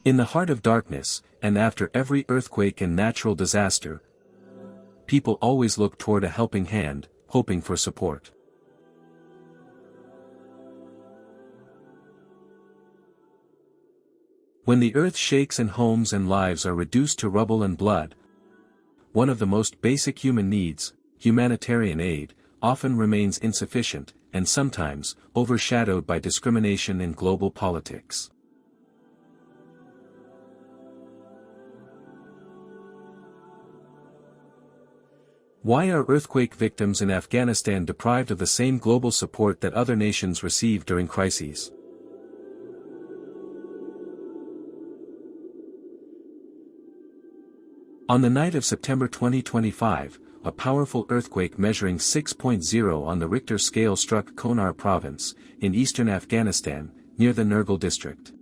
In the heart of darkness, and after every earthquake and natural disaster, people always look toward a helping hand, hoping for support. When the earth shakes and homes and lives are reduced to rubble and blood, one of the most basic human needs, humanitarian aid, often remains insufficient, and sometimes, overshadowed by discrimination in global politics. Why are earthquake victims in Afghanistan deprived of the same global support that other nations receive during crises? On the night of September 2025, a powerful earthquake measuring 6.0 on the Richter scale struck Konar province, in eastern Afghanistan, near the Nergal district.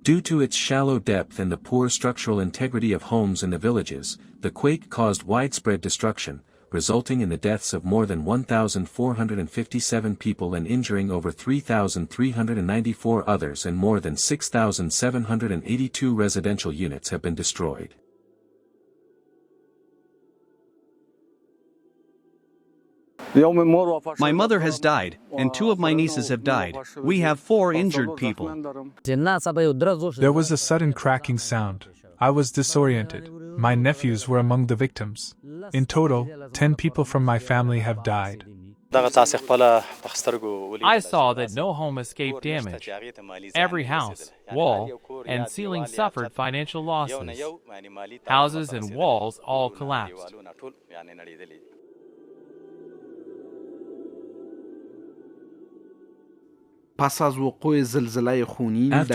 Due to its shallow depth and the poor structural integrity of homes in the villages, the quake caused widespread destruction, resulting in the deaths of more than 1,457 people and injuring over 3,394 others, and more than 6,782 residential units have been destroyed. My mother has died, and 2 of my nieces have died. We have 4 injured people. There was a sudden cracking sound. I was disoriented. My nephews were among the victims. In total, 10 people from my family have died. I saw that no home escaped damage. Every house, wall, and ceiling suffered financial losses. Houses and walls all collapsed. After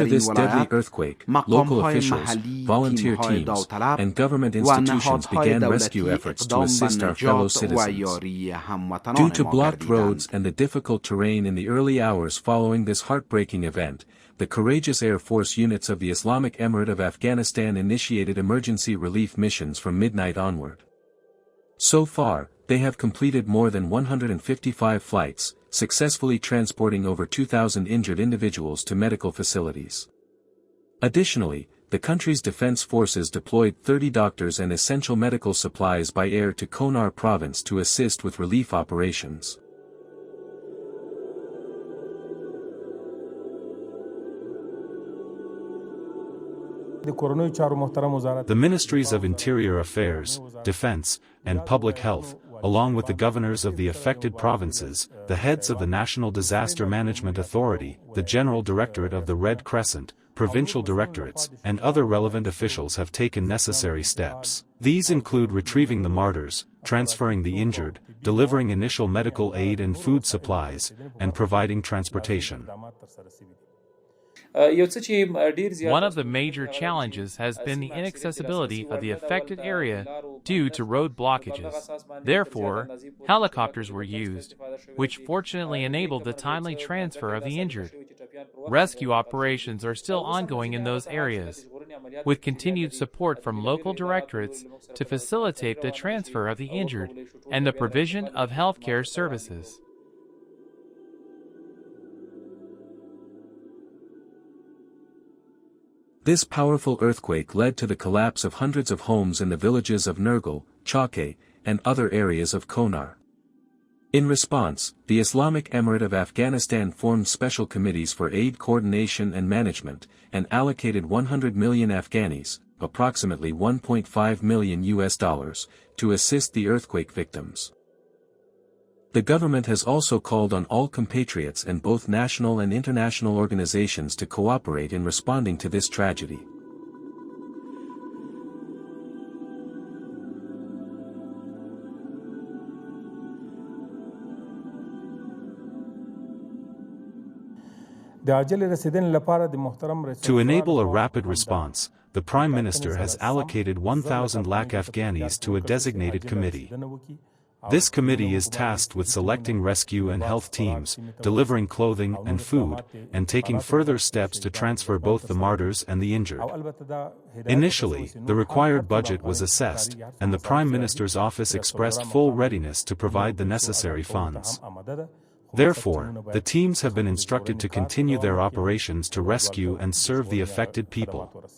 this deadly earthquake, local officials, volunteer teams, and government institutions began rescue efforts to assist our fellow citizens. Due to blocked roads and the difficult terrain in the early hours following this heartbreaking event, the courageous Air Force units of the Islamic Emirate of Afghanistan initiated emergency relief missions from midnight onward. So far, they have completed more than 155 flights, successfully transporting over 2,000 injured individuals to medical facilities. Additionally, the country's defense forces deployed 30 doctors and essential medical supplies by air to Konar province to assist with relief operations. The Ministries of Interior Affairs, Defense, and Public Health, along with the governors of the affected provinces, the heads of the National Disaster Management Authority, the General Directorate of the Red Crescent, provincial directorates, and other relevant officials have taken necessary steps. These include retrieving the martyrs, transferring the injured, delivering initial medical aid and food supplies, and providing transportation. One of the major challenges has been the inaccessibility of the affected area due to road blockages. Therefore, helicopters were used, which fortunately enabled the timely transfer of the injured. Rescue operations are still ongoing in those areas, with continued support from local directorates to facilitate the transfer of the injured and the provision of healthcare services. This powerful earthquake led to the collapse of hundreds of homes in the villages of Nergal, Chake, and other areas of Konar. In response, the Islamic Emirate of Afghanistan formed special committees for aid coordination and management, and allocated 100 million Afghanis, approximately $1.5 million, to assist the earthquake victims. The government has also called on all compatriots and both national and international organizations to cooperate in responding to this tragedy. To enable a rapid response, the Prime Minister has allocated 1,000 lakh Afghanis to a designated committee. This committee is tasked with selecting rescue and health teams, delivering clothing and food, and taking further steps to transfer both the martyrs and the injured. Initially, the required budget was assessed, and the Prime Minister's office expressed full readiness to provide the necessary funds. Therefore, the teams have been instructed to continue their operations to rescue and serve the affected people.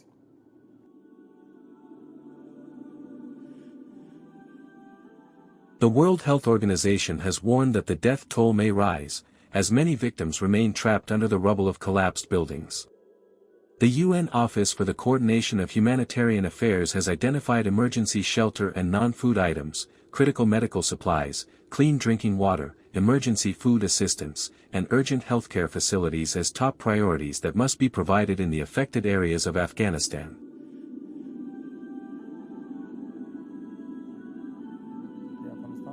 The World Health Organization has warned that the death toll may rise, as many victims remain trapped under the rubble of collapsed buildings. The UN Office for the Coordination of Humanitarian Affairs has identified emergency shelter and non-food items, critical medical supplies, clean drinking water, emergency food assistance, and urgent healthcare facilities as top priorities that must be provided in the affected areas of Afghanistan.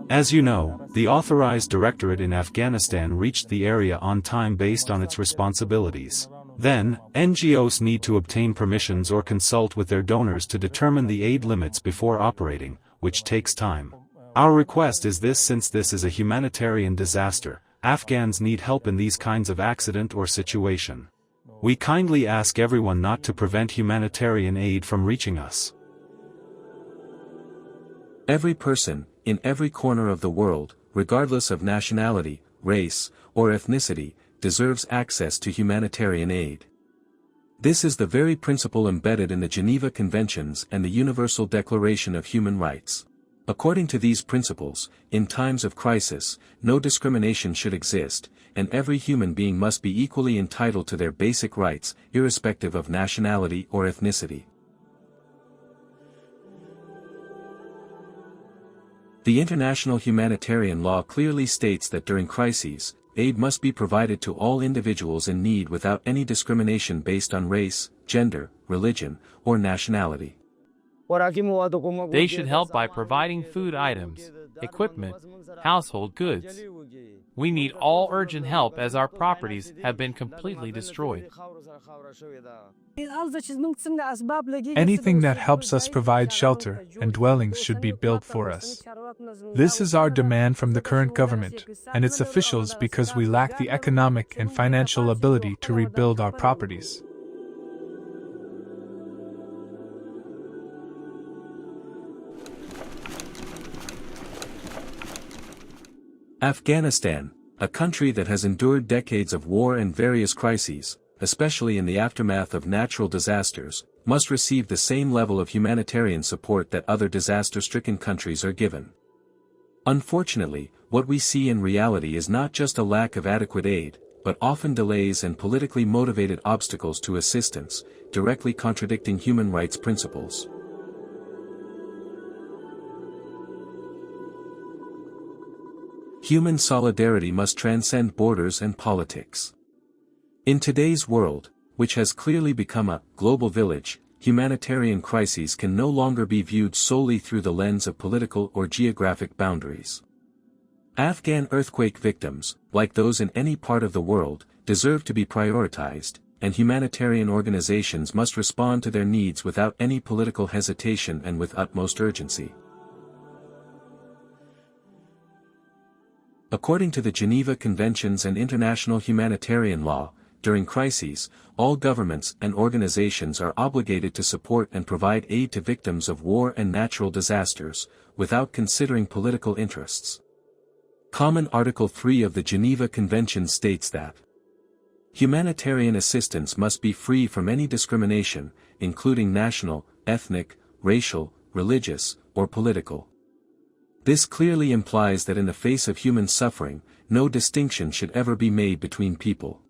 As you know, the authorized directorate in Afghanistan reached the area on time based on its responsibilities. Then, NGOs need to obtain permissions or consult with their donors to determine the aid limits before operating, which takes time. Our request is this: since this is a humanitarian disaster, Afghans need help in these kinds of accident or situation. We kindly ask everyone not to prevent humanitarian aid from reaching us. Every person, in every corner of the world, regardless of nationality, race, or ethnicity, deserves access to humanitarian aid. This is the very principle embedded in the Geneva Conventions and the Universal Declaration of Human Rights. According to these principles, in times of crisis, no discrimination should exist, and every human being must be equally entitled to their basic rights, irrespective of nationality or ethnicity. The international humanitarian law clearly states that during crises, aid must be provided to all individuals in need without any discrimination based on race, gender, religion, or nationality. They should help by providing food items, equipment, household goods. We need all urgent help as our properties have been completely destroyed. Anything that helps us provide shelter and dwellings should be built for us. This is our demand from the current government and its officials because we lack the economic and financial ability to rebuild our properties. Afghanistan, a country that has endured decades of war and various crises, especially in the aftermath of natural disasters, must receive the same level of humanitarian support that other disaster-stricken countries are given. Unfortunately, what we see in reality is not just a lack of adequate aid, but often delays and politically motivated obstacles to assistance, directly contradicting human rights principles. Human solidarity must transcend borders and politics. In today's world, which has clearly become a global village, humanitarian crises can no longer be viewed solely through the lens of political or geographic boundaries. Afghan earthquake victims, like those in any part of the world, deserve to be prioritized, and humanitarian organizations must respond to their needs without any political hesitation and with utmost urgency. According to the Geneva Conventions and international humanitarian law, during crises, all governments and organizations are obligated to support and provide aid to victims of war and natural disasters, without considering political interests. Common Article 3 of the Geneva Convention states that humanitarian assistance must be free from any discrimination, including national, ethnic, racial, religious, or political. This clearly implies that in the face of human suffering, no distinction should ever be made between people.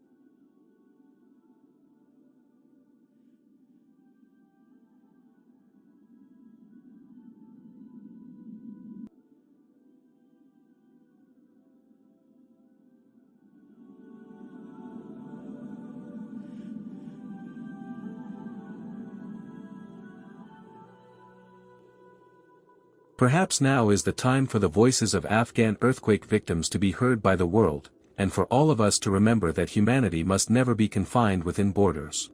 Perhaps now is the time for the voices of Afghan earthquake victims to be heard by the world, and for all of us to remember that humanity must never be confined within borders.